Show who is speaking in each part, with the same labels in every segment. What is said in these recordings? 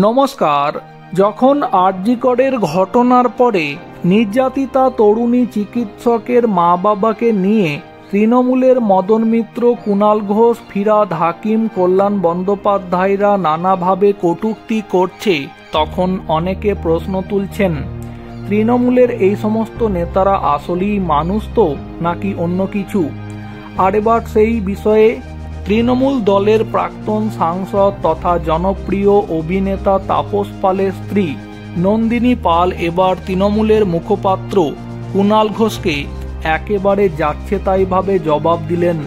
Speaker 1: নমস্কার। যখন আরজিকরের ঘটনার পরে নির্যাতিতা তরুণী চিকিৎসকের মা বাবাকে নিয়ে তৃণমূলের মদন মিত্র, কুণাল ঘোষ, ফিরহাদ হাকিম, কল্যাণ বন্দ্যোপাধ্যায়রা নানাভাবে কটূক্তি করছে, তখন অনেকে প্রশ্ন তুলছেন, তৃণমূলের এই সমস্ত নেতারা আসলেই মানুষ তো, নাকি অন্য কিছু? আর এবার সেই বিষয়ে তৃণমূল দলের প্রাক্তন সাংসদ তথা জনপ্রিয় অভিনেতা তাপস পালের স্ত্রী নন্দিনী পাল এবার তৃণমূলের মুখপাত্র কুণাল ঘোষকে একেবারে যাচ্ছেতাই ভাবে জবাব দিলেন।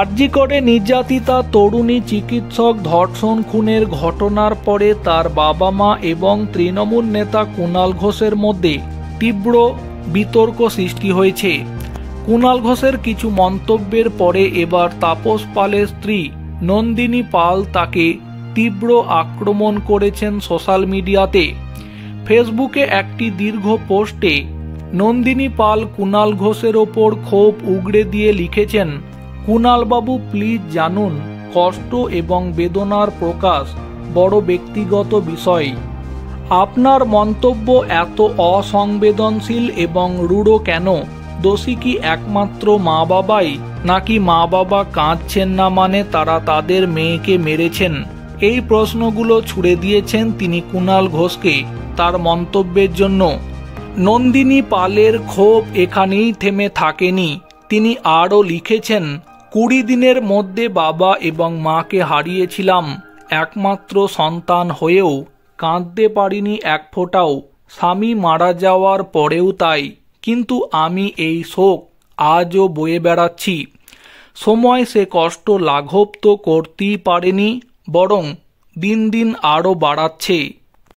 Speaker 1: আরজিকরে নির্যাতিতা তরুণী চিকিৎসক ধর্ষণ খুনের ঘটনার পরে তার বাবা মা এবং তৃণমূল নেতা কুণাল ঘোষের মধ্যে তীব্র বিতর্ক সৃষ্টি হয়েছে। কুণাল ঘোষের কিছু মন্তব্যের পরে এবার তাপস পালের স্ত্রী নন্দিনী পাল তাকে তীব্র আক্রমণ করেছেন সোশ্যাল মিডিয়াতে। ফেসবুকে একটি দীর্ঘ পোস্টে নন্দিনী পাল কুণাল ঘোষের ওপর ক্ষোভ উগড়ে দিয়ে লিখেছেন, কুণালবাবু প্লিজ জানুন, কষ্ট এবং বেদনার প্রকাশ বড় ব্যক্তিগত বিষয়। আপনার মন্তব্য এত অসংবেদনশীল এবং রূঢ় কেন? দোষী কি একমাত্র মা বাবাই, নাকি মা বাবা কাঁদছেন না মানে তারা তাদের মেয়েকে মেরেছেন? এই প্রশ্নগুলো ছুড়ে দিয়েছেন তিনি কুণাল ঘোষকে তার মন্তব্যের জন্য। নন্দিনী পালের ক্ষোভ এখানেই থেমে থাকেনি, তিনি আরও লিখেছেন, 20 দিনের মধ্যে বাবা এবং মাকে হারিয়েছিলাম, একমাত্র সন্তান হয়েও কাঁদতে পারিনি এক ফোঁটাও, স্বামী মারা যাওয়ার পরেও তাই, কিন্তু আমি এই শোক আজও বয়ে বেড়াচ্ছি। সময় সে কষ্ট লাঘব তো করতেই পারেনি, বরং দিন দিন আরও বাড়াচ্ছে।